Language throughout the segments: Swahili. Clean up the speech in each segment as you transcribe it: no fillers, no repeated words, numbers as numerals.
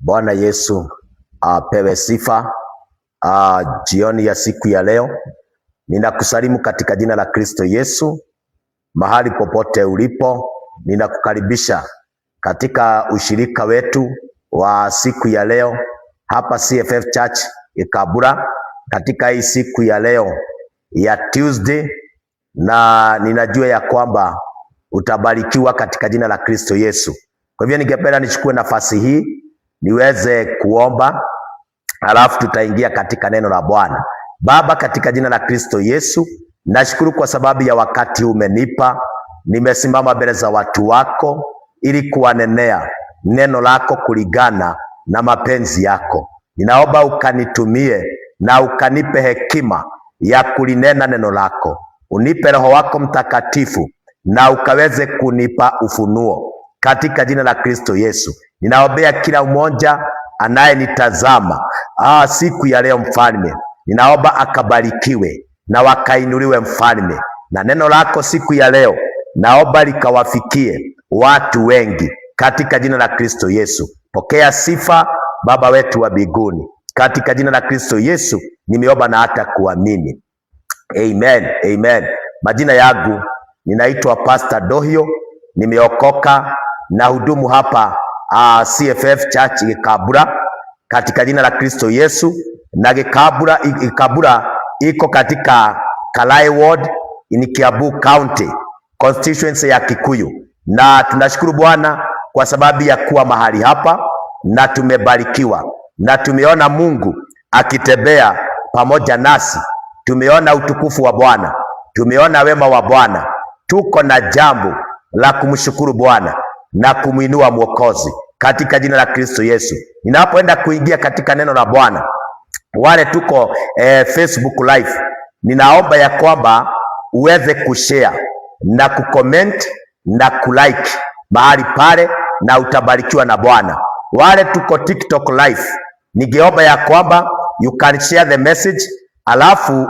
Bwana Yesu apewe sifa. Jioni ya siku ya leo ninakusalimu katika jina la Kristo Yesu. Mahali popote ulipo, ninakukaribisha katika ushirika wetu wa siku ya leo hapa CFF Church Ikabura, katika hii siku ya leo ya Tuesday, na ninajua ya kwamba utabarikiwa katika jina la Kristo Yesu. Kwa hivyo ningependa nichukue nafasi hii niweze kuomba, alafu tutaingia katika neno la Bwana. Baba, katika jina la Kristo Yesu, nashukuru kwa sababu ya wakati umenipa. Nimesimama mbele za watu wako ili kuwanenea neno lako kulingana na mapenzi yako. Ninaomba ukanitumie na ukanipe hekima ya kulinena neno lako. Unipe Roho wako Mtakatifu na ukaweze kunipa ufunuo katika jina la Kristo Yesu. Ninaombea kila mmoja anayenitazama siku ya leo, Mfalme, ninaomba akabarikiwe na wakainuliwe, Mfalme, na neno lako siku ya leo naomba likawafikie watu wengi katika jina la Kristo Yesu. Pokea sifa, Baba wetu wa mbinguni, katika jina la Kristo Yesu nimeomba na hata kuamini. Amen, amen. Majina yangu ninaitwa Pastor Dohio, nimeokoka na hudumu hapa CFF Church Ikabura katika jina la Kristo Yesu. Na Ikabura iko katika Kalai Ward in Kiambu County, constituency ya Kikuyu, na tunashukuru Bwana kwa sababu ya kuwa mahali hapa, na tumebarikiwa na tumeona Mungu akitembea pamoja nasi. Tumeona utukufu wa Bwana, tumeona wema wa Bwana. Tuko na jambo la kumshukuru Bwana na kumuinua Mwokozi katika jina la Kristo Yesu. Ninapoenda kuingia katika neno la Bwana, wale tuko Facebook live, ninaomba ya kwamba uweze kushare na kucomment na kulike mahali pale, na utabarikiwa na Bwana. Wale tuko TikTok live, ningeomba ya kwamba you can share the message, alafu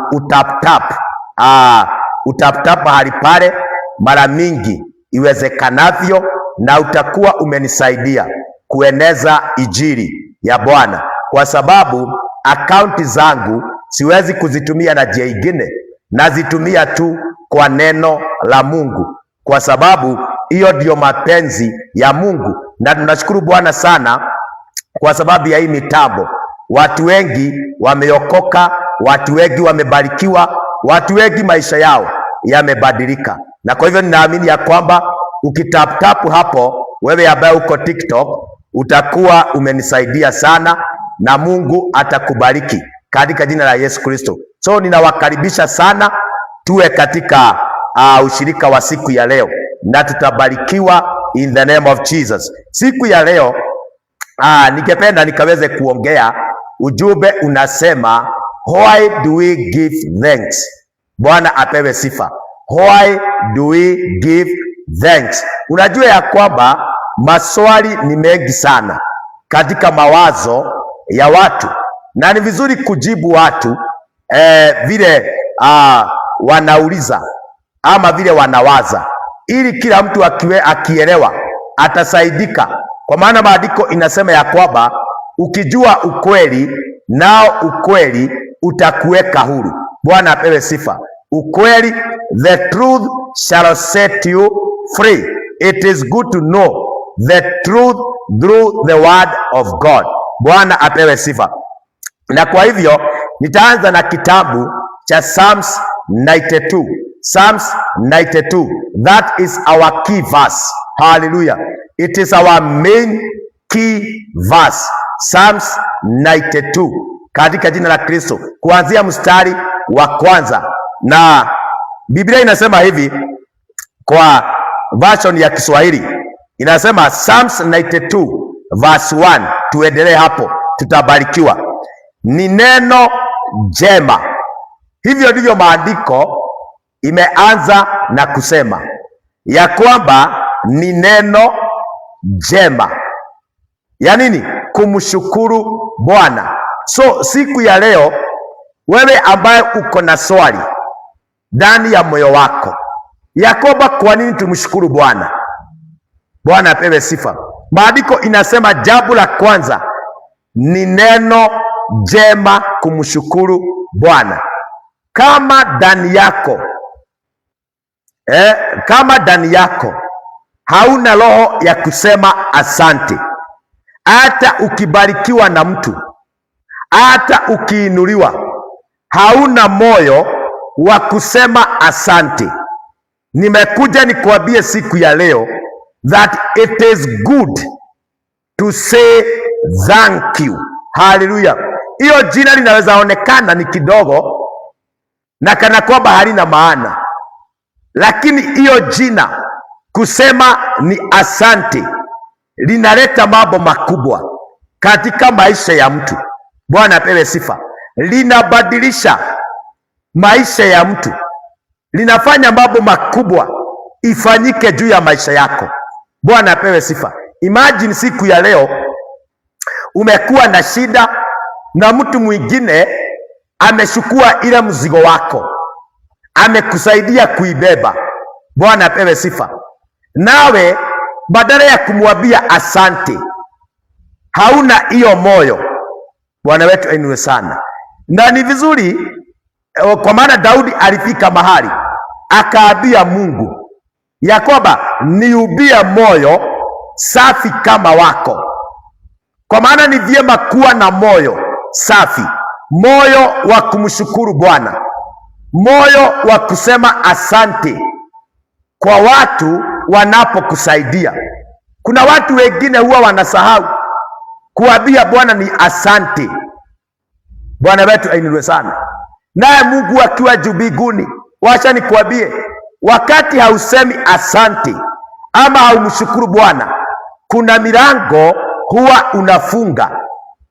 utap mahali pale mara mingi iwezekanavyo, na utakuwa umenisaidia kueneza injili ya Bwana, kwa sababu akaunti zangu siwezi kuzitumia na njia nyingine, nazitumia tu kwa neno la Mungu, kwa sababu hiyo ndio mapenzi ya Mungu. Na tunashukuru Bwana sana kwa sababu ya hii mitambo. Watu wengi wameokoka, watu wengi wamebarikiwa, watu wengi maisha yao yamebadilika. Na kwa hivyo ninaamini ya kwamba ukitap hapo, wewe ambaye uko TikTok, utakuwa umenisaidia sana, na Mungu atakubariki katika jina la Yesu Kristo. So ninawakaribisha sana tuwe katika ushirika wa siku ya leo, na tutabarikiwa in the name of Jesus. Siku ya leo ningependa nikaweze kuongea ujumbe unasema, why do we give thanks? Bwana apewe sifa. Why do we give thanks? Unajua ya kwamba maswali ni mengi sana katika mawazo ya watu, na ni vizuri kujibu watu vile wanauliza ama vile wanawaza, ili kila mtu akielewa atasaidika. Kwa maana maandiko inasema ya kwamba ukijua ukweli, nao ukweli utakuweka huru. Bwana apewe sifa. Ukweli, the truth shall set you free. It is good to know the truth through the word of God. Bwana apewe sifa. Na kwa hivyo nitaanza na kitabu cha Psalms 92. Psalms 92. That is our key verse. Hallelujah. It is our main key verse. Psalms 92. Katika jina la Kristo, kuanzia mstari wa kwanza. Na Biblia inasema hivi kwa version ya Kiswahili. Inasema Psalms 92 verse 1. Tuendelee hapo, tutabarikiwa. Ni neno jema. Hivyo ndivyo maandiko imeanza na kusema ya kwamba ni neno jema. Ya nini? Kumshukuru Bwana. So siku ya leo, wewe ambaye uko na swali ndani ya moyo wako ya kwamba kwa nini tumshukuru Bwana, Bwana apewe sifa. Maandiko inasema jambo la kwanza ni neno jema kumshukuru Bwana. Kama ndani yako hauna roho ya kusema asante, hata ukibarikiwa na mtu, hata ukiinuliwa, hauna moyo wa kusema asante, nimekuja nikuambie siku ya leo that it is good to say thank you. Hallelujah. Hiyo jina linaweza onekana ni kidogo na kana kwamba halina maana, lakini hiyo jina kusema ni asante linaleta mambo makubwa katika maisha ya mtu. Bwana apewe sifa. Linabadilisha maisha ya mtu, linafanya mambo makubwa ifanyike juu ya maisha yako. Bwana apewe sifa. Imagine siku ya leo umekuwa na shida na mtu mwingine amechukua ile mzigo wako, amekusaidia kuibeba. Bwana apewe sifa. Nawe badala ya kumwambia asante, hauna hiyo moyo. Bwana wetu ainue sana. Na ni vizuri, kwa maana Daudi alifika mahali akaambia Mungu ya kwamba niubie moyo safi kama wako. Kwa maana ni vyema kuwa na moyo safi, moyo wa kumshukuru Bwana, moyo wa kusema asante kwa watu wanapokusaidia. Kuna watu wengine huwa wanasahau kuambia Bwana ni asante. Bwana wetu ainuliwe sana. Naye Mungu akiwa juu mbinguni, wacha nikuambie, wakati hausemi asante ama haumshukuru Bwana, kuna milango huwa unafunga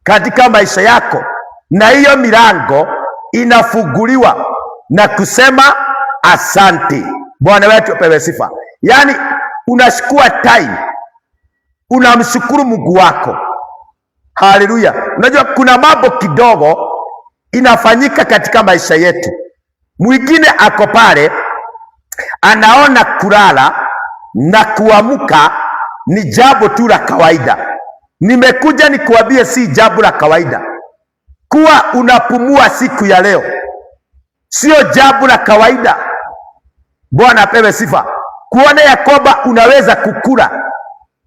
katika maisha yako, na hiyo milango inafunguliwa na kusema asante. Bwana wetu apewe sifa. Yaani unachukua time, unamshukuru Mungu wako. Haleluya. Unajua kuna mambo kidogo inafanyika katika maisha yetu. Mwingine ako pale anaona kulala na kuamka ni jambo tu la kawaida. Nimekuja nikuambie si jambo la kawaida. Kuwa unapumua siku ya leo sio jambo la kawaida. Bwana apewe sifa. Kuona ya kwamba unaweza kukula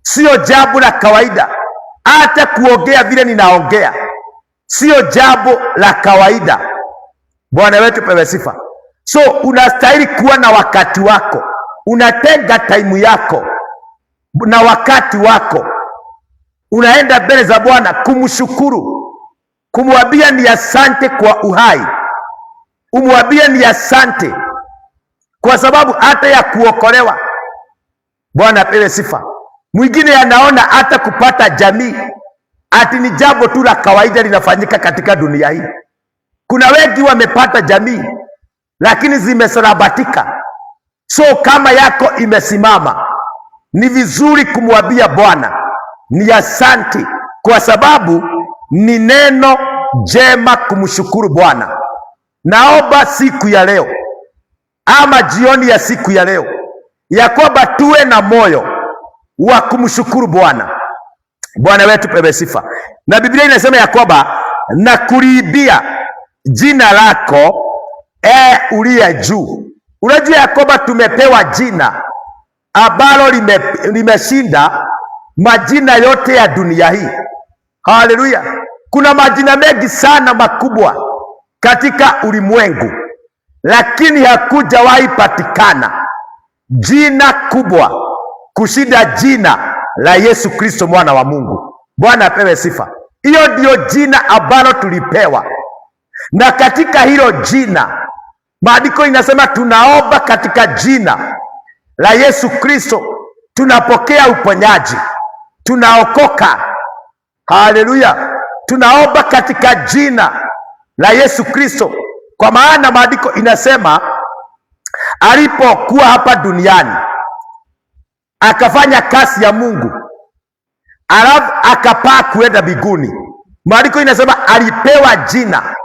sio jambo la kawaida. Hata kuongea vile ninaongea sio jambo la kawaida. Bwana wetu apewe sifa. So unastahili kuwa na wakati wako, unatenga time yako na wakati wako, unaenda mbele za Bwana kumshukuru, kumwambia ni asante kwa uhai, umwambie ni asante kwa sababu hata ya kuokolewa. Bwana apewe sifa. Mwingine anaona hata kupata jamii ati ni jambo tu la kawaida linafanyika katika dunia hii. Kuna wengi wamepata jamii lakini zimesarabatika. So kama yako imesimama, ni vizuri kumwambia Bwana ni asante, kwa sababu ni neno jema kumshukuru Bwana. Naomba siku ya leo ama jioni ya siku ya leo ya kwamba tuwe na moyo wa kumshukuru Bwana. Bwana wetu pewe sifa. Na Biblia inasema ya kwamba na kuliibia jina lako uliye juu. Unajua ya kwamba tumepewa jina ambalo limeshinda majina yote ya dunia hii. Haleluya. Kuna majina mengi sana makubwa katika ulimwengu, lakini hakujawahi patikana jina kubwa kushinda jina la Yesu Kristo mwana wa Mungu. Bwana apewe sifa. Hiyo ndio jina ambalo tulipewa, na katika hilo jina maandiko inasema tunaomba katika jina la Yesu Kristo, tunapokea uponyaji, tunaokoka. Haleluya. Tunaomba katika jina la Yesu Kristo, kwa maana maandiko inasema alipokuwa hapa duniani akafanya kazi ya Mungu, alafu akapaa kuenda mbinguni. Maandiko inasema alipewa jina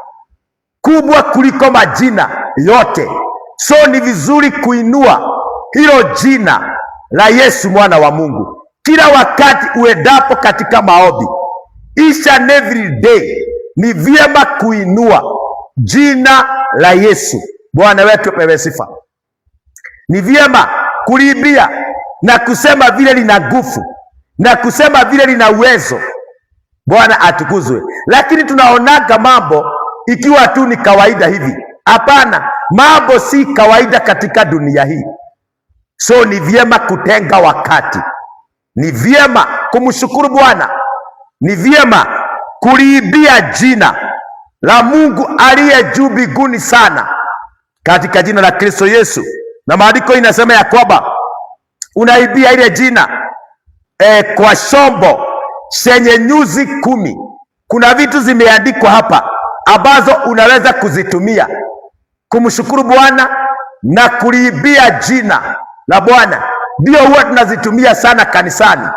kubwa kuliko majina yote. So ni vizuri kuinua hilo jina la Yesu mwana wa Mungu kila wakati uendapo katika maombi. each and every day ni vyema kuinua jina la Yesu. Bwana wetu pewe sifa. Ni vyema kuliimbia na kusema vile lina nguvu na kusema vile lina uwezo. Bwana atukuzwe. Lakini tunaonaga mambo ikiwa tu ni kawaida hivi. Hapana, mambo si kawaida katika dunia hii. So ni vyema kutenga wakati, ni vyema kumshukuru Bwana, ni vyema kuliimbia jina la Mungu aliye juu mbinguni sana, katika jina la Kristo Yesu. Na maandiko inasema ya kwamba unaibia ile jina kwa shombo chenye nyuzi 10. Kuna vitu zimeandikwa hapa ambazo unaweza kuzitumia kumshukuru Bwana na kuliibia jina la Bwana. Ndio huwa tunazitumia sana kanisani.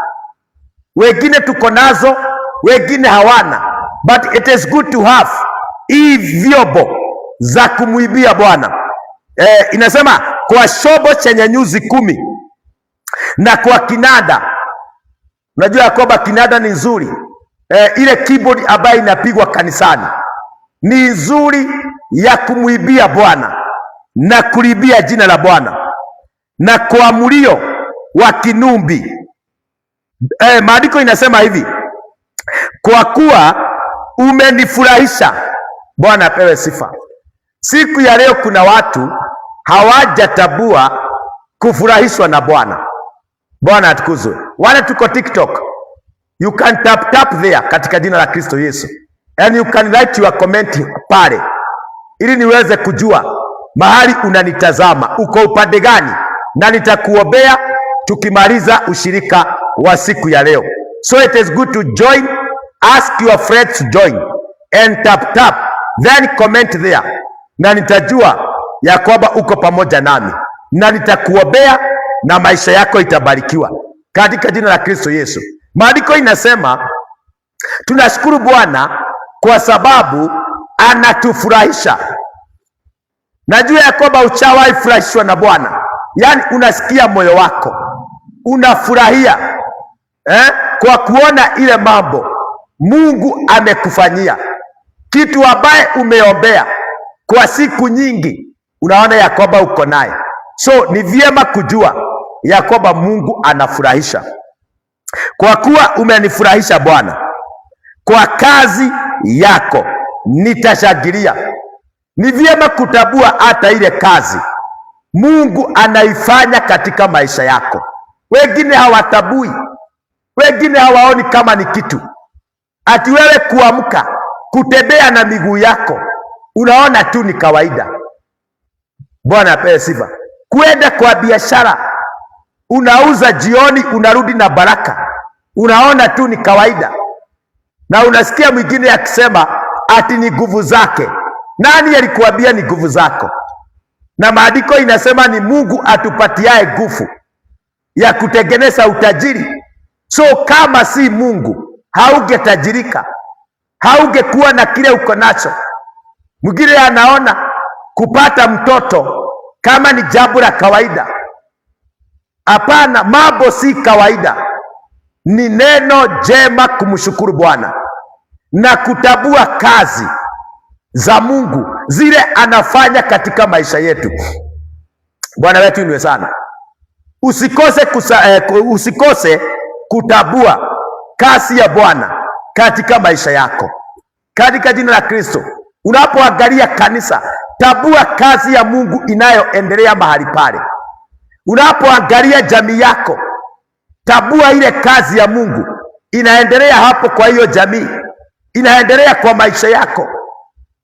Wengine tuko nazo, wengine hawana, but it is good to have hii vyombo za kumuibia Bwana. Inasema kwa shombo chenye nyuzi 10 na kwa kinanda. Unajua kwamba kinanda ni nzuri. Ile keyboard ambayo inapigwa kanisani ni nzuri ya kumuibia Bwana na kulibia jina la Bwana. Na kwa mlio wa kinumbi, maandiko inasema hivi, kwa kuwa umenifurahisha. Bwana apewe sifa. Siku ya leo kuna watu hawajatabua kufurahishwa na Bwana. Bwana atukuzwe. Wale tuko TikTok, you can tap there katika jina la Kristo Yesu, and you can write your comment pale, ili niweze kujua mahali unanitazama, uko upande gani, na nitakuombea tukimaliza ushirika wa siku ya leo. So it is good to join, ask your friends to join and tap then comment there, na nitajua ya kwamba uko pamoja nami, na nitakuombea na maisha yako itabarikiwa katika jina la Kristo Yesu. Maandiko inasema tunashukuru Bwana kwa sababu anatufurahisha. Najua ya kwamba uchawahi furahishwa na Bwana, yaani unasikia moyo wako unafurahia kwa kuona ile mambo Mungu amekufanyia, kitu ambaye umeombea kwa siku nyingi, unaona ya kwamba uko naye. So ni vyema kujua ya kwamba Mungu anafurahisha. Kwa kuwa umenifurahisha Bwana, kwa kazi yako nitashangilia. Ni vyema kutabua hata ile kazi Mungu anaifanya katika maisha yako. Wengine hawatabui, wengine hawaoni kama ni kitu. Ati wewe kuamka, kutembea na miguu yako, unaona tu ni kawaida. Bwana apewe sifa. Kwenda kwa biashara, unauza jioni, unarudi na baraka, unaona tu ni kawaida. Na unasikia mwingine akisema ati ni nguvu zake. Nani alikuambia ni nguvu zako? Na maandiko inasema ni Mungu atupatiaye nguvu ya kutengeneza utajiri. So kama si Mungu, haugetajirika, haungekuwa na kile uko nacho. Mwingine anaona kupata mtoto kama ni jambo la kawaida. Hapana, mambo si kawaida. Ni neno jema kumshukuru Bwana na kutabua kazi za Mungu zile anafanya katika maisha yetu. Bwana wetu niwe sana. Usikose kutabua kazi ya Bwana katika maisha yako, katika jina la Kristo. Unapoangalia kanisa, tabua kazi ya Mungu inayoendelea mahali pale. Unapoangalia jamii yako, tabua ile kazi ya Mungu inaendelea hapo, kwa hiyo jamii inaendelea kwa maisha yako,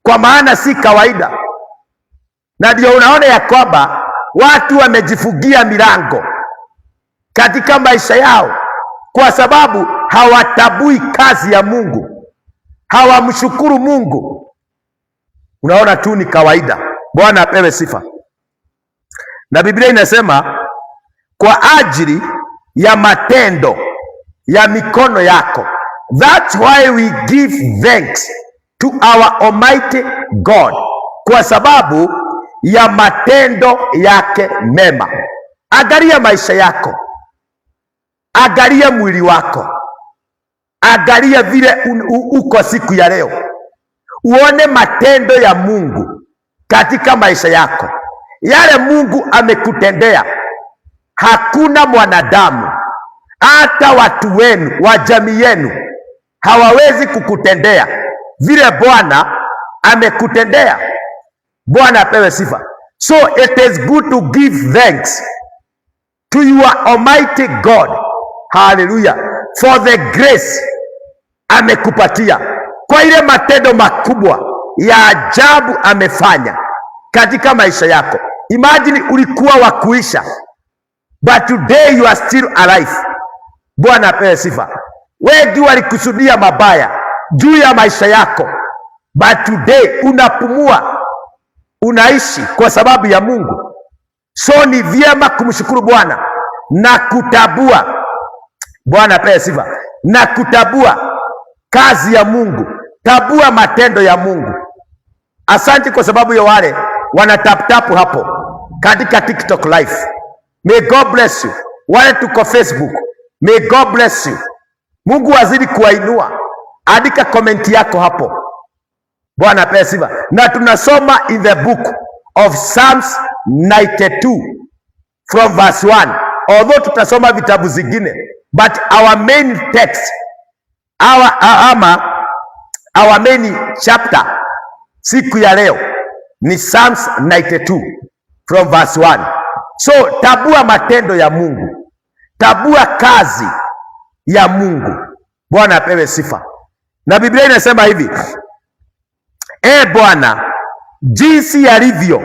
kwa maana si kawaida. Na ndio unaona ya kwamba watu wamejifungia milango katika maisha yao kwa sababu hawatabui kazi ya Mungu, hawamshukuru Mungu. Unaona tu ni kawaida. Bwana apewe sifa. Na Biblia inasema kwa ajili ya matendo ya mikono yako. That's why we give thanks to our Almighty God, kwa sababu ya matendo yake mema. Angalia maisha yako, angalia mwili wako, Angalia vile uko siku ya leo, uone matendo ya Mungu katika maisha yako, yale Mungu amekutendea. Hakuna mwanadamu, hata watu wenu wa jamii yenu, hawawezi kukutendea vile Bwana amekutendea. Bwana apewe sifa. So it is good to give thanks to your Almighty God, hallelujah, for the grace amekupatia, kwa ile matendo makubwa ya ajabu amefanya katika maisha yako. Imagine ulikuwa wa kuisha, but today you are still alive. Bwana apewe sifa. Wengi walikusudia mabaya juu ya maisha yako, but today unapumua, unaishi kwa sababu ya Mungu. So ni vyema kumshukuru Bwana na kutabua, Bwana apewe sifa, na kutabua kazi ya Mungu, tabua matendo ya Mungu. Asante kwa sababu ya wale wanataptapu hapo katika TikTok live. May God bless you. Wale tuko Facebook, may God bless you. Mungu azidi kuwainua. Andika komenti yako hapo. Bwana apewe sifa. Na tunasoma in the book of Psalms 92 from verse 1. Although tutasoma vitabu zingine, but our main text, our main chapter siku ya leo ni Psalms 92 from verse 1. So tabua matendo ya Mungu, tabua kazi ya Mungu. Bwana apewe sifa. Na Biblia inasema hivi: Bwana, jinsi yalivyo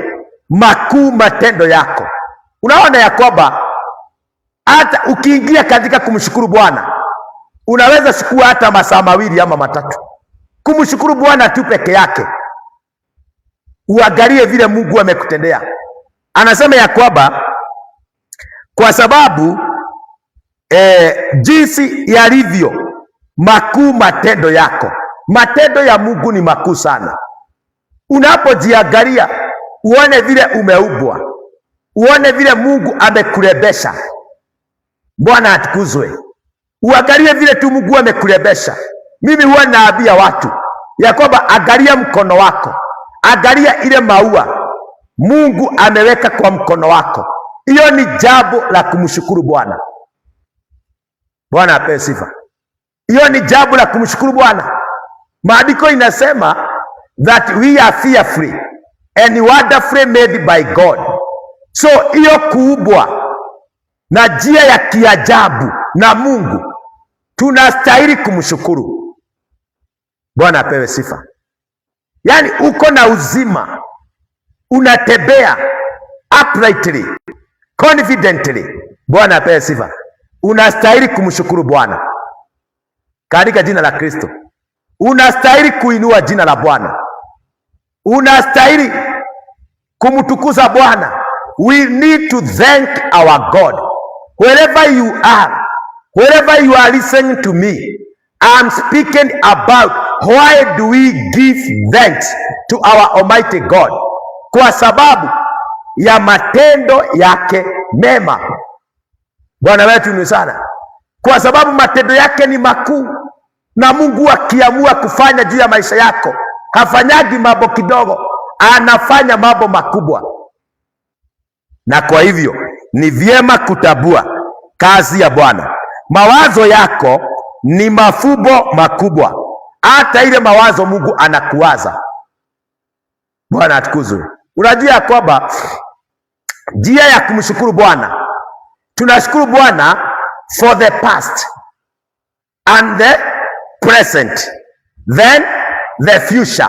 makuu matendo yako. Unaona ya kwamba hata ukiingia katika kumshukuru Bwana, unaweza chukua hata masaa mawili ama matatu kumshukuru Bwana tu peke yake. Uangalie vile Mungu amekutendea. Anasema ya kwamba kwa sababu jinsi yalivyo makuu matendo yako. Matendo ya Mungu ni makuu sana. Unapojiangalia uone vile umeubwa, uone vile Mungu amekurebesha. Bwana atukuzwe. Uangalie vile tu Mungu amekurebesha. Mimi huwa naambia watu ya kwamba angalia mkono wako, angalia ile maua Mungu ameweka kwa mkono wako. Hiyo ni jambo la kumshukuru Bwana. Bwana apewe sifa. Hiyo ni jambo la kumshukuru Bwana. Maandiko inasema that we are fearfully and wonderfully made by God. So hiyo kuubwa na njia ya kiajabu na Mungu, tunastahili kumshukuru. Bwana apewe sifa. Yaani uko na uzima, unatembea uprightly, confidently. Bwana apewe sifa. Unastahili kumshukuru Bwana katika jina la Kristo. Unastahili kuinua jina la Bwana. Unastahili kumtukuza Bwana. We need to thank our God. Wherever you are listening to me, I'm speaking about why do we give thanks to our Almighty God? Kwa sababu ya matendo yake mema. Bwana wetu ni sana. Kwa sababu matendo yake ni makuu. Na Mungu akiamua kufanya juu ya maisha yako, hafanyagi mambo kidogo, anafanya mambo makubwa. Na kwa hivyo ni vyema kutabua kazi ya Bwana. Mawazo yako ni mafumbo makubwa, hata ile mawazo Mungu anakuwaza. Bwana atukuzwe. Unajua kwamba njia ya kumshukuru Bwana, tunashukuru Bwana for the past and the present, then the future.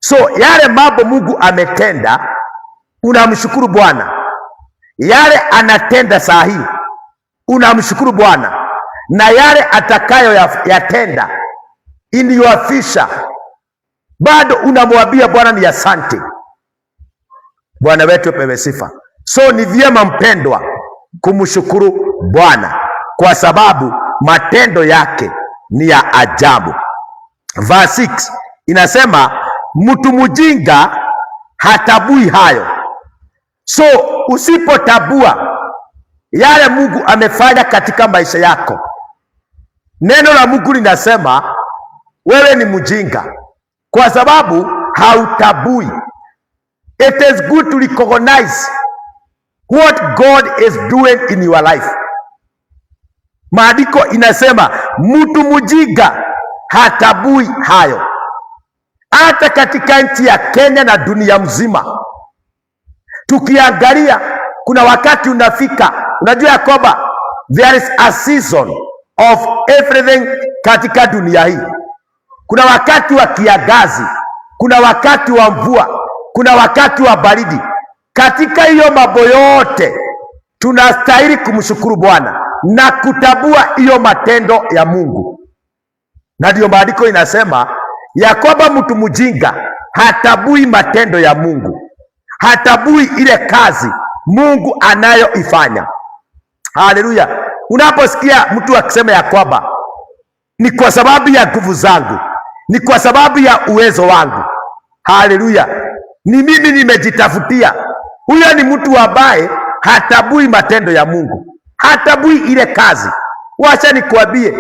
So yale mambo Mungu ametenda, unamshukuru Bwana. Yale anatenda saa hii, unamshukuru Bwana. Na yale atakayo yatenda in your future, bado unamwambia Bwana ni asante. Bwana wetu pewe sifa. So ni vyema mpendwa kumshukuru Bwana kwa sababu matendo yake ni ya ajabu. Verse 6 inasema mtu mjinga hatabui hayo. So usipotabua yale Mungu amefanya katika maisha yako, Neno la Mungu linasema wewe ni mjinga kwa sababu hautabui. It is good to recognize what God is doing in your life. Maandiko inasema mtu mjinga hatabui hayo. Hata katika nchi ya Kenya na dunia mzima tukiangalia, kuna wakati unafika, unajua ya kwamba there is a season of everything katika dunia hii. Kuna wakati wa kiangazi, kuna wakati wa mvua, kuna wakati wa baridi. Katika hiyo mambo yote tunastahili kumshukuru Bwana na kutambua hiyo matendo ya Mungu. Na ndio maandiko inasema ya kwamba mtu mjinga hatabui matendo ya Mungu, hatabui ile kazi Mungu anayoifanya. Haleluya! Unaposikia mtu akisema ya kwamba ni kwa sababu ya nguvu zangu, ni kwa sababu ya uwezo wangu, haleluya, ni mimi nimejitafutia, huyo ni mtu ambaye hatabui matendo ya Mungu, hatabui ile kazi. Wacha nikwambie,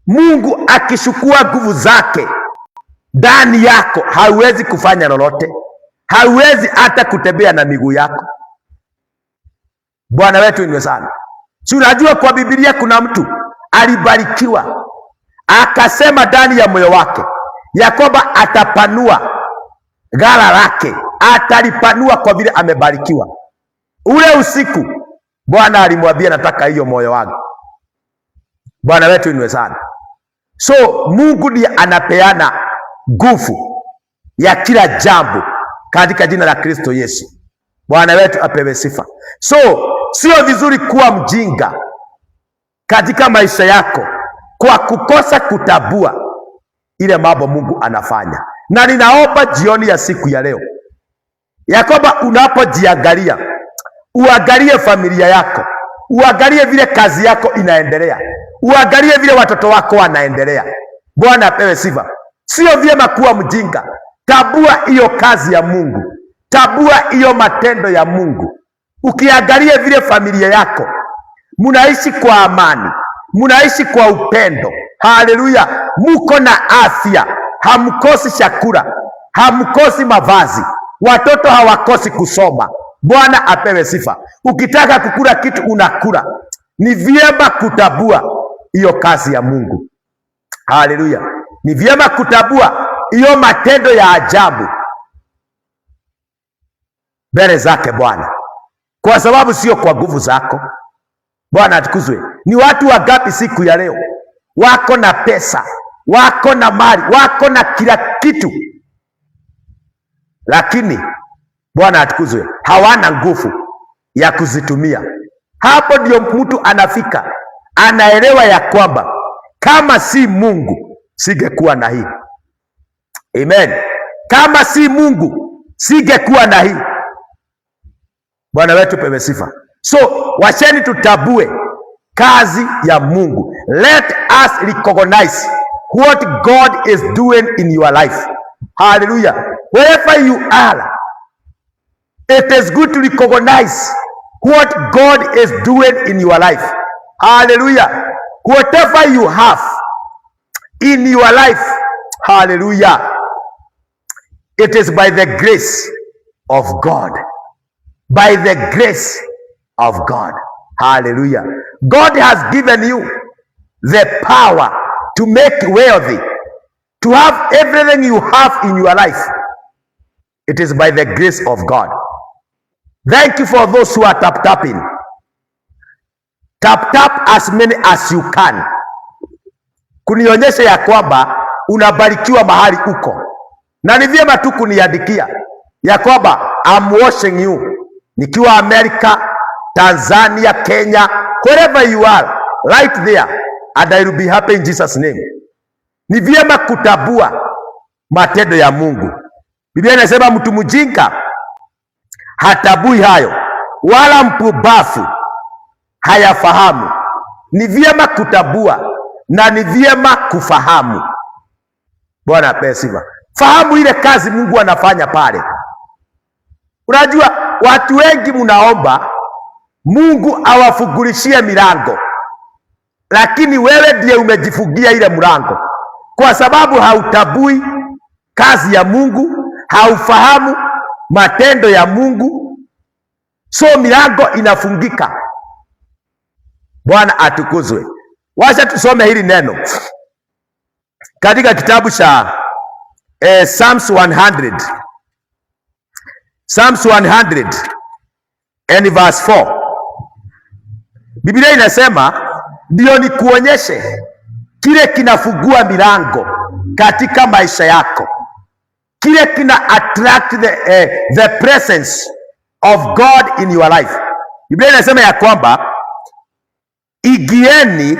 Mungu akishukua nguvu zake ndani yako, hauwezi kufanya lolote, hauwezi hata kutembea na miguu yako. Bwana wetu ni sana. Si unajua kwa Biblia kuna mtu alibarikiwa akasema ndani ya moyo wake ya kwamba atapanua ghala lake, atalipanua kwa vile amebarikiwa. Ule usiku Bwana alimwambia, nataka hiyo moyo wangu. Bwana wetu ni sana. So Mungu ndiye anapeana nguvu ya kila jambo katika jina la Kristo Yesu. Bwana wetu apewe sifa. So sio vizuri kuwa mjinga katika maisha yako kwa kukosa kutambua ile mambo Mungu anafanya. Na ninaomba jioni ya siku ya leo ya kwamba unapojiangalia, uangalie familia yako, uangalie vile kazi yako inaendelea, uangalie vile watoto wako wanaendelea. Bwana apewe sifa. Sio vyema kuwa mjinga. Tambua hiyo kazi ya Mungu, tambua hiyo matendo ya Mungu. Ukiangalia vile familia yako munaishi kwa amani, munaishi kwa upendo, haleluya, muko na afya, hamkosi chakula, hamkosi mavazi, watoto hawakosi kusoma. Bwana apewe sifa. Ukitaka kukula kitu unakula. Ni vyema kutambua hiyo kazi ya Mungu, haleluya. Ni vyema kutambua hiyo matendo ya ajabu mbele zake Bwana, kwa sababu sio kwa nguvu zako. Bwana atukuzwe. Ni watu wangapi siku ya leo wako na pesa, wako na mali, wako na kila kitu, lakini Bwana atukuzwe, hawana nguvu ya kuzitumia. Hapo ndio mtu anafika, anaelewa ya kwamba kama si Mungu singekuwa na hii. Amen. Kama si Mungu singekuwa na hii. Bwana wetu pewe sifa. So wacheni tutambue kazi ya Mungu. Let us recognize what God is doing in your life. Hallelujah. Wherever you are, it is good to recognize what God is doing in your life. Hallelujah. Whatever you have in your life, hallelujah, it is by the grace of God. By the grace of God. Hallelujah. God has given you the power to make wealthy, to have everything you have in your life. It is by the grace of God. Thank you for those who are tapping. Tap as many as you can, kunionyesha ya kwamba unabarikiwa mahali uko. Na ni vyema tu kuniandikia ya kwamba I'm watching you, nikiwa Amerika, Tanzania, Kenya, wherever you are, right there, and I will be happy in Jesus name. Ni vyema kutambua matendo ya Mungu. Biblia inasema mtu mjinga hatabui hayo, wala mpumbavu hayafahamu. Ni vyema kutambua na ni vyema kufahamu. Bwana apewe sifa. Fahamu ile kazi Mungu anafanya pale. Unajua watu wengi mnaomba Mungu awafungulishie milango, lakini wewe ndiye umejifungia ile mlango, kwa sababu hautabui kazi ya Mungu, haufahamu matendo ya Mungu, so milango inafungika. Bwana atukuzwe. Wacha tusome hili neno katika kitabu cha Psalms 100. Psalms 100 and verse 4. Biblia inasema ndio nikuonyeshe kile kinafungua milango katika maisha yako, kile kina attract the presence of God in your life. Biblia inasema ya kwamba ingieni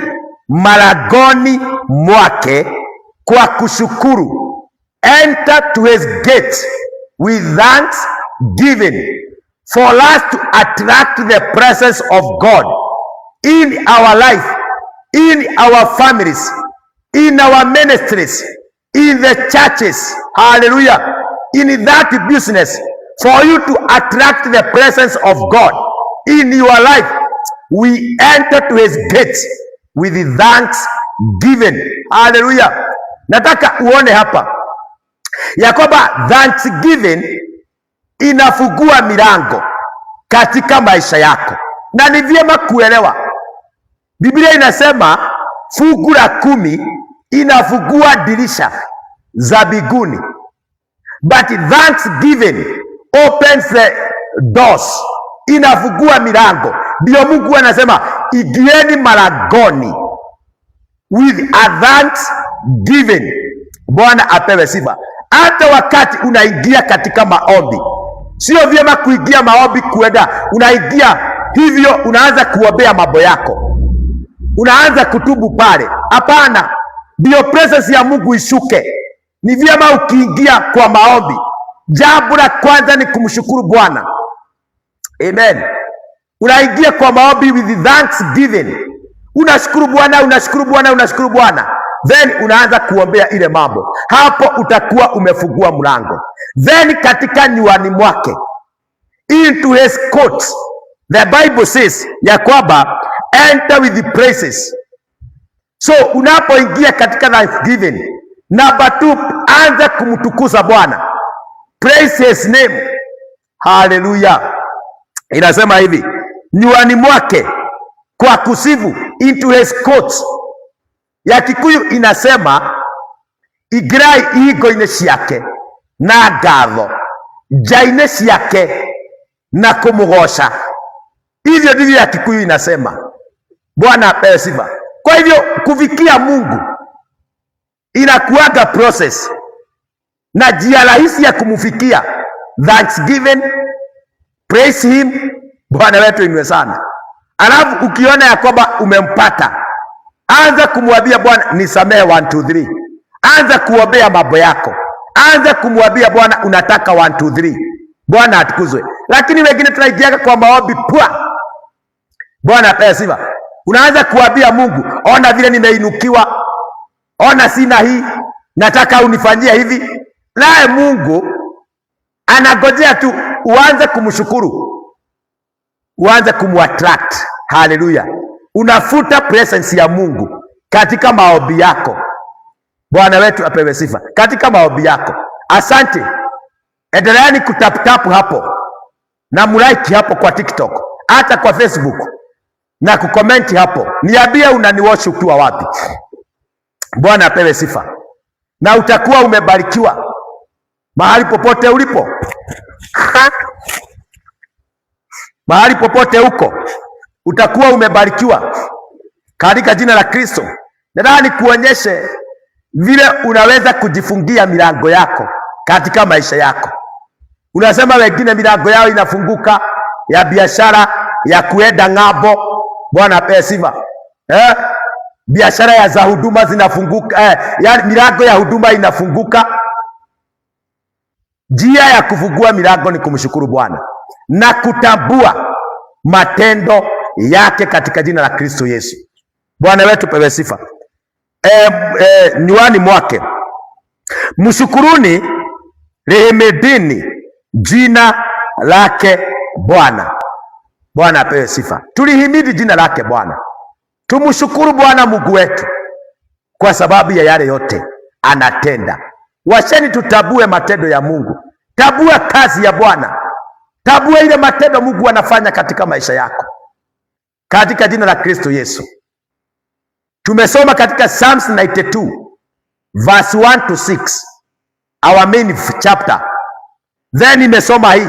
malangoni mwake kwa kushukuru, enter to his gate with thanksgiving. For us to attract the presence of God in our life, in our families, in our ministries, in the churches, hallelujah, in that business, for you to attract the presence of God in your life, we enter to his gates with thanksgiving. Hallelujah. Nataka uone hapa ya kwamba thanksgiving inafungua milango katika maisha yako, na ni vyema kuelewa. Biblia inasema fungu la 10 inafungua dirisha za mbinguni, but thanksgiving opens the doors, inafungua milango. Ndio Mungu anasema ingieni malangoni with a thanksgiving. Bwana apewe sifa. Hata wakati unaingia katika maombi, sio vyema kuingia maombi kuenda unaingia hivyo unaanza kuombea mambo yako, unaanza kutubu pale. Hapana, ndio presence ya Mungu ishuke. Ni vyema ukiingia kwa maombi, jambo la kwanza ni kumshukuru Bwana. Amen. Unaingia kwa maombi with thanksgiving. Unashukuru Bwana, unashukuru Bwana, unashukuru Bwana. Then unaanza kuombea ile mambo. Hapo utakuwa umefungua mlango. Then katika nywani mwake, into his courts, the Bible says ya kwamba enter with the praises. So unapoingia katika thanksgiving, number 2, anza kumtukuza Bwana. Praise his name. Hallelujah. Inasema hivi, nywani mwake kwa kusifu, into his courts. Ya Kikuyu inasema igirai ihingo-inĩ ciake na ngatho, nja-inĩ ciake na kumugosha. Hivyo ndivyo ya Kikuyu inasema. Bwana apewe sifa. Kwa hivyo kufikia Mungu inakuaga process, na njia rahisi ya kumfikia thanksgiving, praise him. Bwana wetu inwe sana. Alafu ukiona ya kwamba umempata, anza kumwambia Bwana nisamehe 1 2 3. Anza kuombea mambo yako, anza kumwambia Bwana unataka 1 2 3. Bwana atukuzwe. Lakini wengine tunaingia kwa maombi pwa. Bwana apewe sifa. Unaanza kuambia Mungu, ona vile nimeinukiwa, ona sina hii, nataka unifanyie hivi. Naye Mungu anagojea tu uanze kumshukuru, uanze kumattract. Hallelujah. Unafuta presence ya Mungu katika maombi yako. Bwana wetu apewe sifa. Katika maombi yako. Asante. Endeleeni kutap hapo na mlike hapo kwa TikTok, hata kwa Facebook, na kukomenti hapo. Niambie unaniwatch ukiwa wapi. Bwana apewe sifa. Na utakuwa umebarikiwa mahali popote ulipo. Mahali popote uko utakuwa umebarikiwa katika jina la Kristo. Nataka nikuonyeshe vile unaweza kujifungia milango yako katika maisha yako. Unasema wengine milango yao inafunguka ya biashara, ya kuenda ng'ambo. Bwana apewe sifa. Biashara za huduma zinafunguka, yani milango ya huduma inafunguka. Njia ya kufungua milango ni kumshukuru Bwana na kutambua matendo yake katika jina la Kristo Yesu. Bwana wetu pewe sifa. Nywani mwake mshukuruni, rehemedini jina lake Bwana. Bwana apewe sifa. Tulihimidi jina lake Bwana. Tumshukuru Bwana Mungu wetu kwa sababu ya yale yote anatenda. Washeni tutabue matendo ya Mungu. Tabua kazi ya Bwana. Tabua ile matendo Mungu anafanya katika maisha yako, katika jina la Kristo Yesu. Tumesoma katika Psalms 92 verse 1 to 6, our main chapter. Then nimesoma hii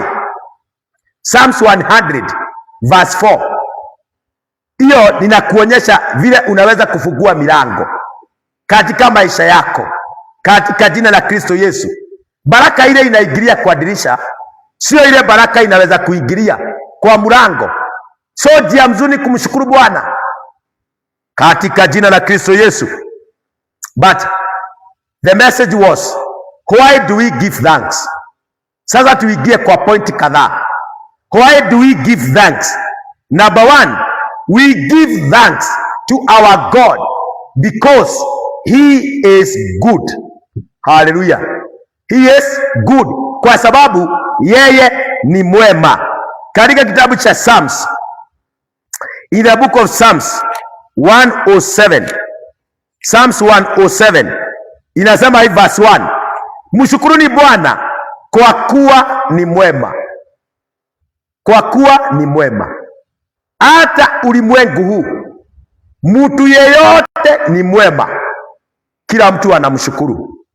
Psalms 100 verse 4. Hiyo ninakuonyesha vile unaweza kufungua milango katika maisha yako, katika jina la Kristo Yesu. Baraka ile inaingilia kwa dirisha, sio ile baraka inaweza kuingilia kwa mlango. So jia mzuri kumshukuru Bwana katika jina la Kristo Yesu. But the message was, why do we give thanks? Sasa tuingie kwa point kadhaa. Why do we give thanks? Number one, we give thanks to our God because he is good. Hallelujah. He is good kwa sababu yeye ni mwema. Katika kitabu cha Psalms, in the book of Psalms 107, Psalms 107 inasema hivi verse 1, mshukuruni Bwana kwa kuwa ni mwema. Kwa kuwa ni mwema. Hata ulimwengu huu mtu yeyote ni mwema, kila mtu anamshukuru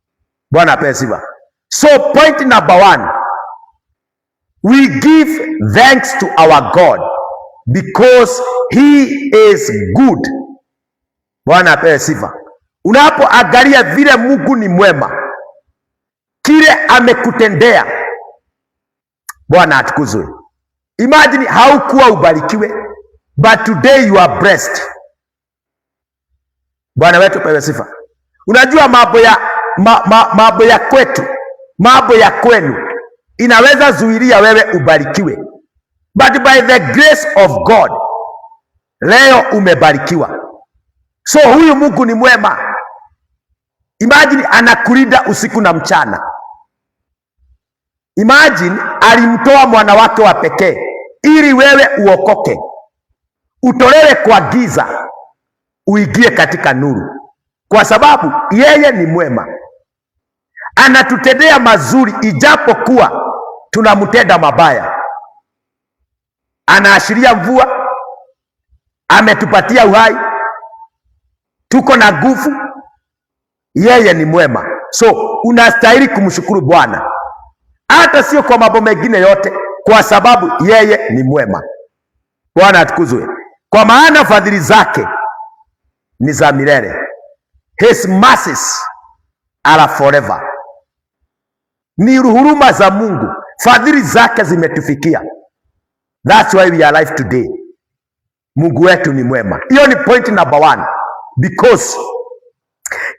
Bwana. Apewe sifa. So point number one, we give thanks to our God because he is good. Bwana apewe sifa. Unapoangalia vile Mungu ni mwema, kile amekutendea, Bwana atukuzwe. Imagine haukuwa ubarikiwe, but today you are blessed. Bwana wetu apewe sifa. Unajua mambo ya kwetu, mambo ya kwenu inaweza zuilia wewe ubarikiwe, but by the grace of God leo umebarikiwa. So huyu Mungu ni mwema. Imagine anakulinda usiku na mchana. Imagine alimtoa mwana wake wa pekee ili wewe uokoke, utolewe kwa giza uingie katika nuru, kwa sababu yeye ni mwema. Anatutendea mazuri ijapokuwa tunamtenda mabaya. Anaashiria mvua, ametupatia uhai, tuko na nguvu. Yeye ni mwema. So unastahili kumshukuru Bwana, hata sio kwa mambo mengine yote, kwa sababu yeye ni mwema. Bwana atukuzwe. Kwa maana fadhili zake ni za milele. His mercies are forever. Ni huruma za Mungu, fadhili zake zimetufikia. That's why we are alive today. Mungu wetu ni mwema. Hiyo ni point number one, because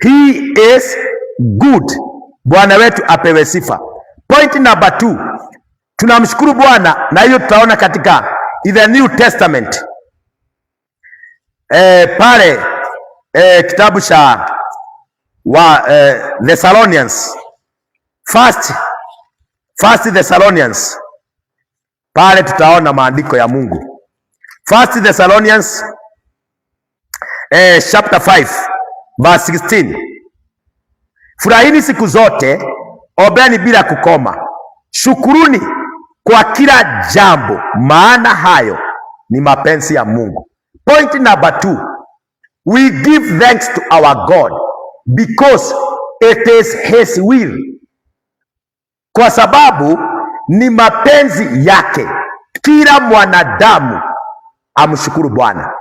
he is good. Bwana wetu apewe sifa. Point number two, tunamshukuru Bwana, na hiyo tutaona katika the New Testament pale kitabu cha Thessalonians, First Thessalonians, pale tutaona maandiko ya Mungu. First Thessalonians chapter 5 verse 16. Furahini siku zote, ombeni bila kukoma, shukuruni kwa kila jambo, maana hayo ni mapenzi ya Mungu. Point number two, we give thanks to our God because it is his will. Kwa sababu ni mapenzi yake kila mwanadamu amshukuru Bwana.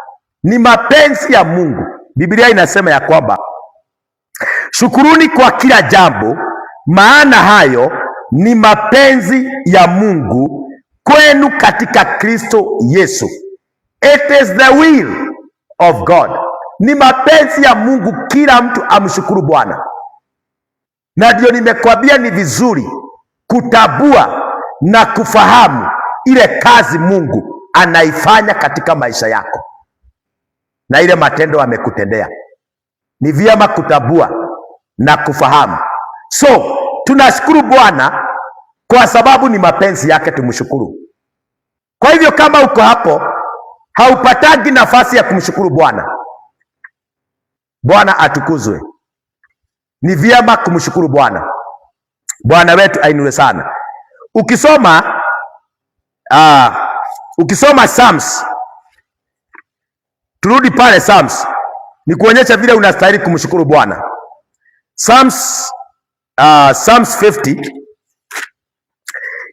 Ni mapenzi ya Mungu. Biblia inasema ya kwamba shukuruni kwa kila jambo, maana hayo ni mapenzi ya Mungu kwenu katika Kristo Yesu. It is the will of God. Ni mapenzi ya Mungu kila mtu amshukuru Bwana. Na ndio nimekwambia ni vizuri kutabua na kufahamu ile kazi Mungu anaifanya katika maisha yako na ile matendo amekutendea. Ni vyema kutabua na kufahamu. So tunashukuru Bwana kwa sababu ni mapenzi yake, tumshukuru. Kwa hivyo kama uko hapo haupatagi nafasi ya kumshukuru Bwana, Bwana atukuzwe. Ni vyema kumshukuru Bwana. Bwana wetu ainuliwe sana. Ukisoma Psalms, turudi pale Psalms, ni kuonyesha vile unastahili kumshukuru Bwana. Psalms 50,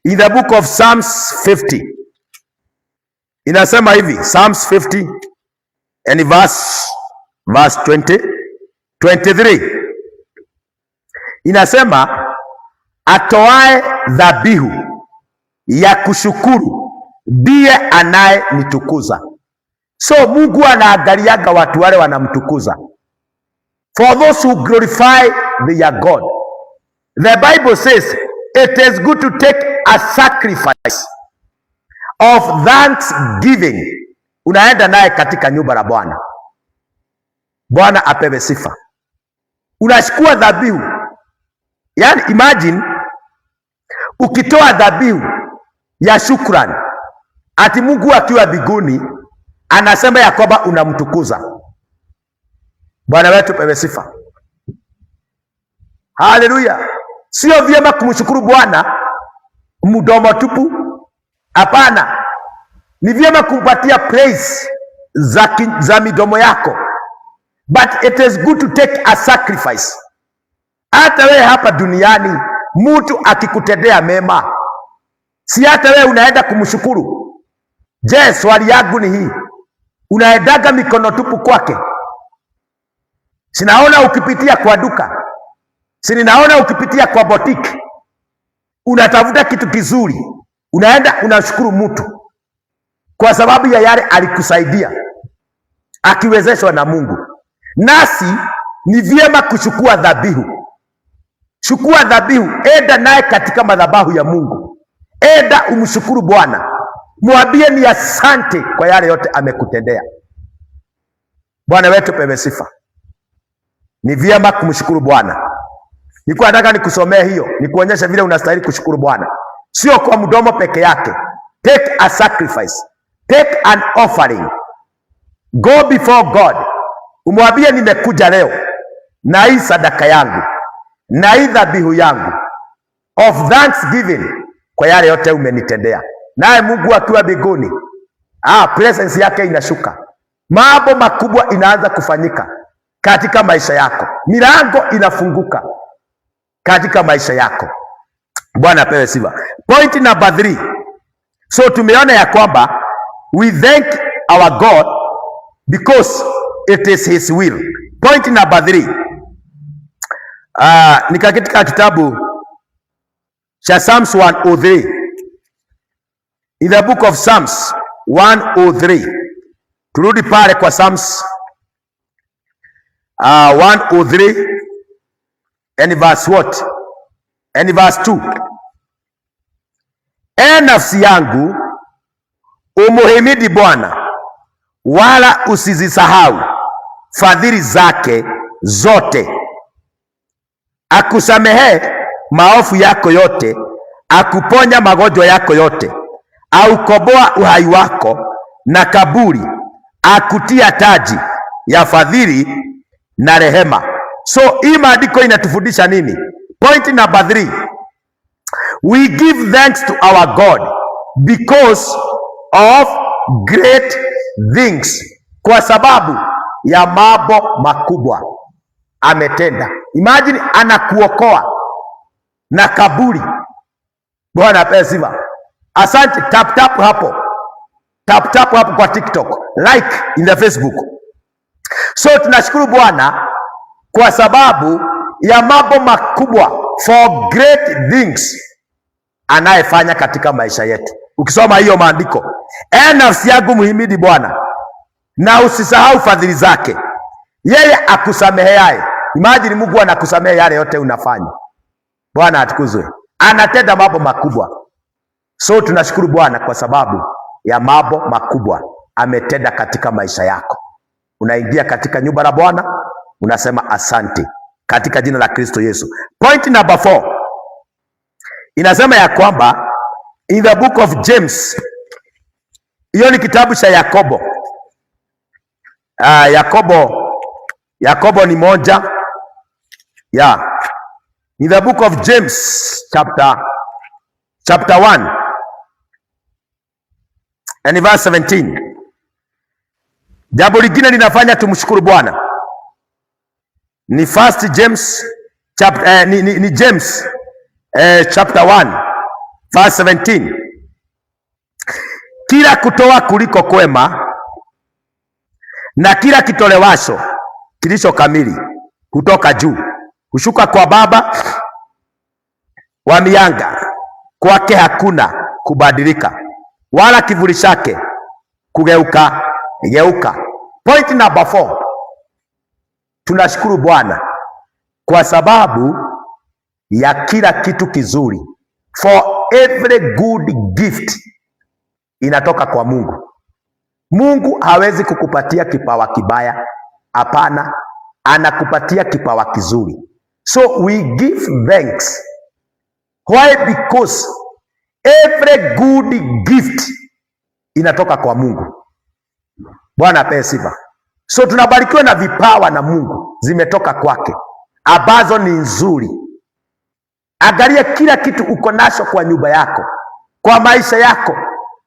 in the book of Psalms 50 inasema hivi, Psalms 50 and verse 23 inasema, atoae dhabihu ya kushukuru ndiye anayenitukuza. So Mungu anaangaliaga watu wale wanamtukuza. For those who glorify their God. The Bible says it is good to take a sacrifice of thanksgiving. Unaenda naye katika nyumba la Bwana. Bwana apewe sifa. Unachukua dhabihu. Yani imagine ukitoa dhabihu ya shukrani, ati Mungu akiwa mbinguni anasema ya kwamba unamtukuza. Bwana wetu pewe sifa. Haleluya. Sio vyema kumshukuru Bwana mdomo tupu. Hapana. Ni vyema kumpatia praise za midomo yako. But it is good to take a sacrifice. Hata wewe hapa duniani mtu akikutendea mema, si hata wewe unaenda kumshukuru? Je, swali yangu ni hii, unaendaga mikono tupu kwake? Sinaona ukipitia kwa duka, sinaona ukipitia kwa boutique, unatafuta kitu kizuri, unaenda unashukuru mtu kwa sababu ya yale alikusaidia akiwezeshwa na Mungu. Nasi ni vyema kuchukua dhabihu. Chukua dhabihu, enda naye katika madhabahu ya Mungu. Enda umshukuru Bwana. Mwambie ni asante kwa yale yote amekutendea. Bwana wetu pewe sifa. Ni vyema kumshukuru Bwana. Nilikuwa nataka nikusomee hiyo, nikuonyesha vile unastahili kushukuru Bwana. Sio kwa mdomo peke yake. Take a sacrifice. Take an offering. Go before God. Umwambie nimekuja leo na hii sadaka yangu, na hii dhabihu yangu of thanksgiving kwa yale yote umenitendea. Naye Mungu akiwa mbinguni, presence yake inashuka. Mambo makubwa inaanza kufanyika katika maisha yako. Milango inafunguka katika maisha yako. Bwana apewe sifa. Point number 3. So tumeona ya kwamba we thank our God because it is his will. Point number 3. Ni katika kitabu cha Psalms 103. In the book of Psalms 103. Turudi pale kwa Psalms 103 and verse what? And verse 2. Nafsi yangu umuhimidi Bwana, wala usizisahau fadhili zake zote. Akusamehe maovu yako yote, akuponya magonjwa yako yote, aukoboa uhai wako na kaburi, akutia taji ya fadhili na rehema. So hii maandiko inatufundisha nini? Point number 3. We give thanks to our God because of great things. Kwa sababu ya mambo makubwa ametenda. Imagine anakuokoa na kaburi. Bwana apewe sifa. Asante. Tap hapo. Tap hapo kwa TikTok. Like in the Facebook. So tunashukuru Bwana kwa sababu ya mambo makubwa, for great things anayefanya katika maisha yetu. Ukisoma hiyo maandiko, nafsi yangu muhimidi Bwana na usisahau fadhili zake. Yeye akusameheaye. Imagine Mungu anakusamehe yale yote unafanya. Bwana atukuzwe. Anatenda mambo makubwa. So tunashukuru Bwana kwa sababu ya mambo makubwa ametenda katika maisha yako. Unaingia katika nyumba la Bwana, unasema asante katika jina la Kristo Yesu. Point number 4. Inasema ya kwamba in the book of James, hiyo ni kitabu cha Yakobo. Yakobo ni moja. In the book of James chapter 1 and verse 17. Jambo lingine linafanya tumshukuru Bwana ni first James chapter ni James chapter 1 verse 17. Kila kutoa kuliko kwema na kila kitolewasho kilicho kamili kutoka juu hushuka kwa Baba wa mianga, kwake hakuna kubadilika wala kivuli chake kugeuka. Point number 4. Tunashukuru Bwana kwa sababu ya kila kitu kizuri. For every good gift inatoka kwa Mungu. Mungu hawezi kukupatia kipawa kibaya, hapana, anakupatia kipawa kizuri. So we give thanks. Why? Because every good gift inatoka kwa Mungu. Bwana apewe sifa. So tunabarikiwa na vipawa na Mungu, zimetoka kwake, ambazo ni nzuri. Angalia kila kitu uko nacho kwa nyumba yako, kwa maisha yako,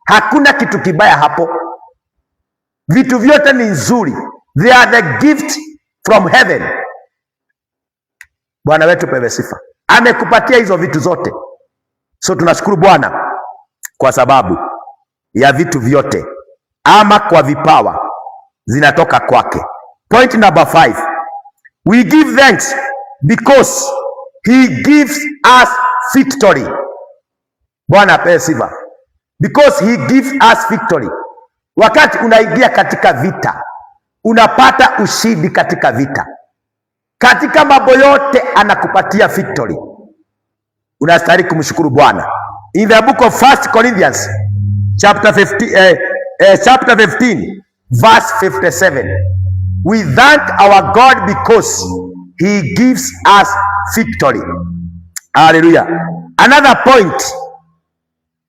hakuna kitu kibaya hapo. Vitu vyote ni nzuri. They are the gift from heaven. Bwana wetu pewe sifa. Amekupatia hizo vitu zote. So tunashukuru Bwana kwa sababu ya vitu vyote, ama kwa vipawa zinatoka kwake. Point number 5. We give thanks because he gives us victory. Bwana apewe sifa. Because he gives us victory. Wakati unaingia katika vita, unapata ushindi katika vita. Katika mambo yote anakupatia victory. Unastahili kumshukuru Bwana. In the book of 1 Corinthians chapter 15 verse 57. We thank our God because he gives us victory. Hallelujah. Another point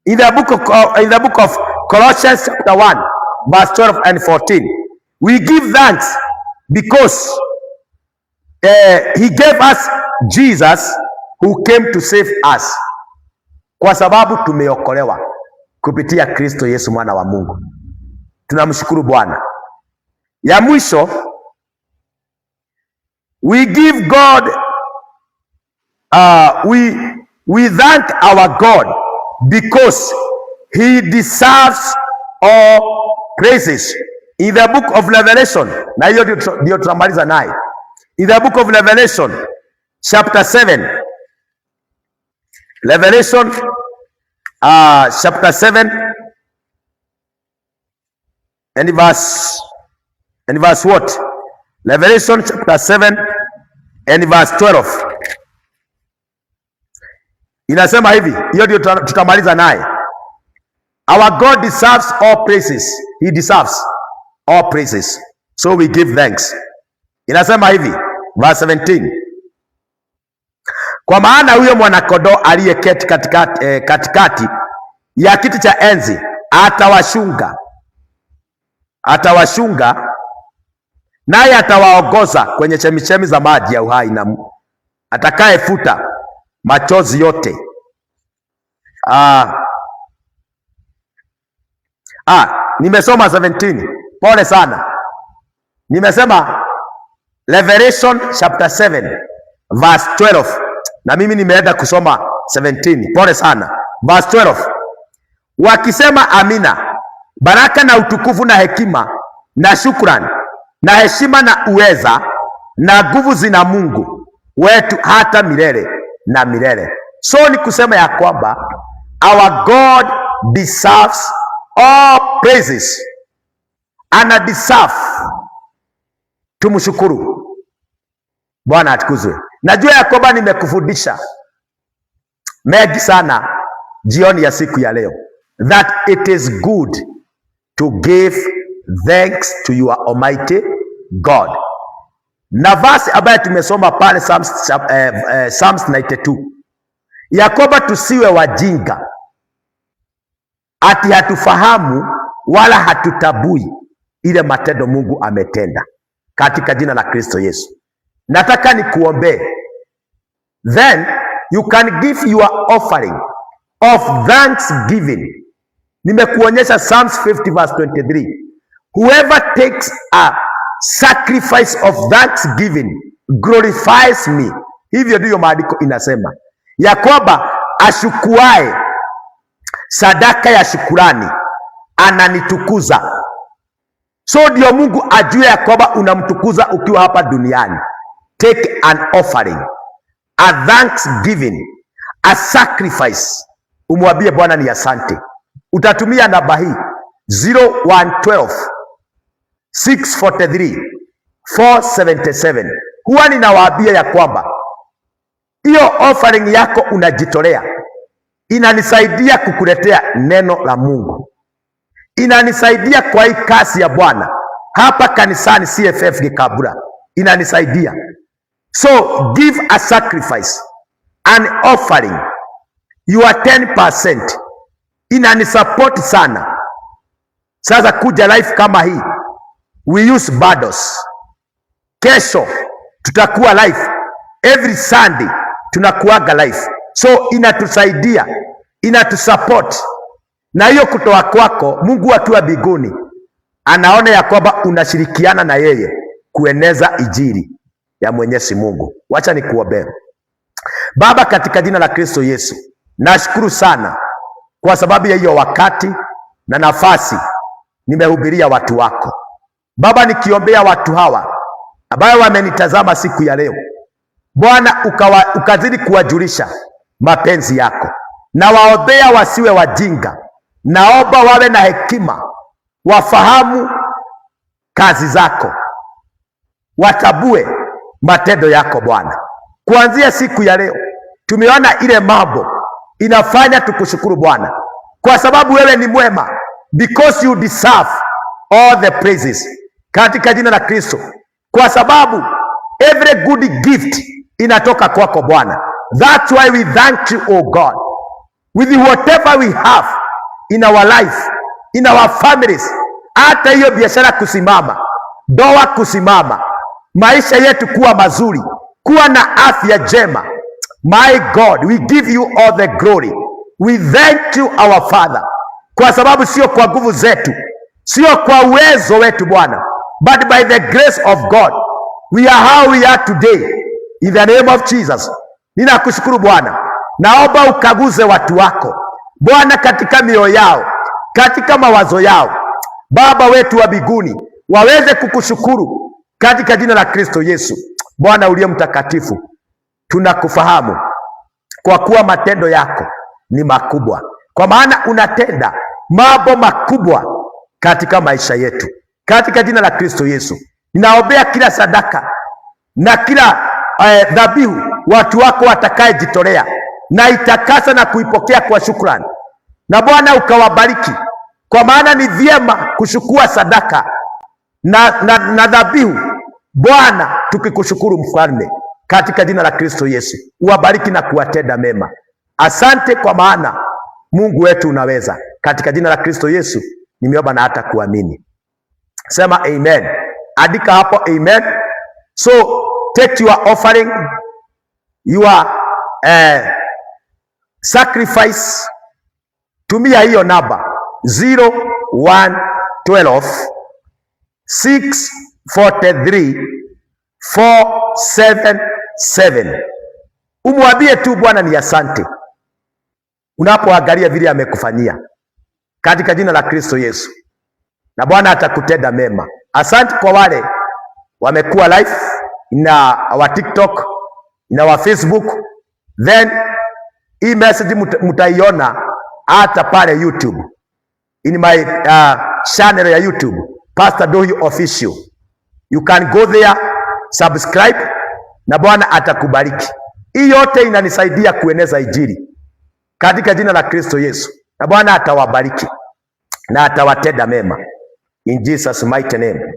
in the book of Colossians chapter 1 verse 12 and 14. We give thanks because he gave us Jesus who came to save us. Kwa sababu tumeokolewa kupitia Kristo Yesu mwana wa Mungu. Tunamshukuru Bwana. Ya mwisho, we give God we thank our God because he deserves all praises. In the book of Revelation, na hiyo ndio tutamaliza naye. In the book of Revelation chapter 7, Revelation chapter 7 and verse what? Revelation chapter 7 and verse 12. Inasema hivi, hiyo ndio tutamaliza naye. Our God deserves all praises. He deserves all praises. So we give thanks. Inasema hivi, verse 17. Kwa maana huyo mwanakondoo aliyeketi katikati ya kiti cha enzi atawashunga naye atawaongoza kwenye chemichemi za maji ya uhai, na atakayefuta machozi yote. Nimesoma 17. Pole sana. Nimesema Revelation chapter 7 verse 12. Na mimi nimeenda kusoma 17. Pole sana. Verse 12. Wakisema amina, baraka na utukufu na hekima na shukrani na heshima na uweza na nguvu zina Mungu wetu hata milele na milele. So ni kusema ya kwamba our God deserves all praises. Ana deserve tumshukuru. Bwana atukuzwe. Najua ya kwamba nimekufundisha mengi sana jioni ya siku ya leo, that it is good to give thanks to your Almighty God. Na verse ambayo tumesoma pale Psalms 92, ya kwamba tusiwe wajinga ati hatufahamu wala hatutabui ile matendo Mungu ametenda. katika jina la Kristo Yesu. Nataka nikuombee, then you can give your offering of thanksgiving. Nimekuonyesha Psalms 50 verse 23. Whoever takes a sacrifice of thanksgiving glorifies me. Hivyo ndiyo maandiko inasema ya kwamba ashukuae sadaka ya shukurani ananitukuza. So ndio Mungu ajue ya kwamba unamtukuza ukiwa hapa duniani. Take an offering, a thanksgiving, a sacrifice. Umwambie Bwana ni asante. Utatumia namba hii 0112 643 477. Huwa ninawaambia ya kwamba hiyo offering yako unajitolea inanisaidia kukuletea neno la Mungu, inanisaidia kwa hii kazi ya Bwana hapa kanisani CFF Gikabura, inanisaidia. So give a sacrifice, an offering, your 10%, inanisupport sana. Sasa kuja live kama hii, we use bundles. Kesho tutakuwa live, every Sunday tunakuaga live. So inatusaidia, inatusupport. Na hiyo kutoa kwako, Mungu akiwa mbinguni anaona ya kwamba unashirikiana na yeye kueneza injili ya Mwenyezi Mungu. Wacha nikuombee. Baba, katika jina la Kristo Yesu, nashukuru sana kwa sababu ya hiyo wakati na nafasi nimehubiria watu wako. Baba, nikiombea watu hawa ambao wamenitazama siku ya leo, Bwana ukazidi kuwajulisha mapenzi yako. Na waombea wasiwe wajinga, naomba wawe na hekima, wafahamu kazi zako, watabue matendo yako Bwana. Kuanzia siku ya leo tumeona ile mambo inafanya tukushukuru Bwana, kwa sababu wewe ni mwema, because you deserve all the praises, katika jina la Kristo, kwa sababu every good gift inatoka kwako Bwana. That's why we thank you, oh God, with whatever we have in our life, in our families. Hata hiyo biashara kusimama, ndoa kusimama, maisha yetu kuwa mazuri, kuwa na afya njema. My God, we give you all the glory. We thank you, our Father, kwa sababu sio kwa nguvu zetu, sio kwa uwezo wetu Bwana, but by the grace of God we are how we are today, in the name of Jesus. Ninakushukuru Bwana, naomba ukaguze watu wako Bwana, katika mioyo yao, katika mawazo yao. Baba wetu wa mbinguni, waweze kukushukuru katika jina la Kristo Yesu. Bwana uliye mtakatifu, tunakufahamu kwa kuwa matendo yako ni makubwa, kwa maana unatenda mambo makubwa katika maisha yetu. Katika jina la Kristo Yesu, ninaombea kila sadaka na kila dhabihu watu wako watakayejitolea, na itakasa na kuipokea kwa shukrani. Na Bwana ukawabariki, kwa maana ni vyema kushukua sadaka na dhabihu Bwana, tukikushukuru Mfalme, katika jina la Kristo Yesu. Uwabariki na kuwatenda mema. Asante, kwa maana Mungu wetu unaweza. Katika jina la Kristo Yesu nimeomba na hata kuamini. Sema amen. Andika hapo amen. So take your offering, your sacrifice. Tumia hiyo namba 0112 643 477. Umwambie tu Bwana ni asante unapoangalia vile amekufanyia, katika jina la Kristo Yesu, na Bwana atakutenda mema. Asante kwa wale wamekuwa live na our TikTok na our Facebook, then hii message mutaiona hata pale YouTube, in my channel ya YouTube, Pastor Dohi Official. You can go there, subscribe, na Bwana atakubariki. Hii yote inanisaidia kueneza injili katika jina la Kristo Yesu, na Bwana atawabariki na atawatenda mema, in Jesus mighty name.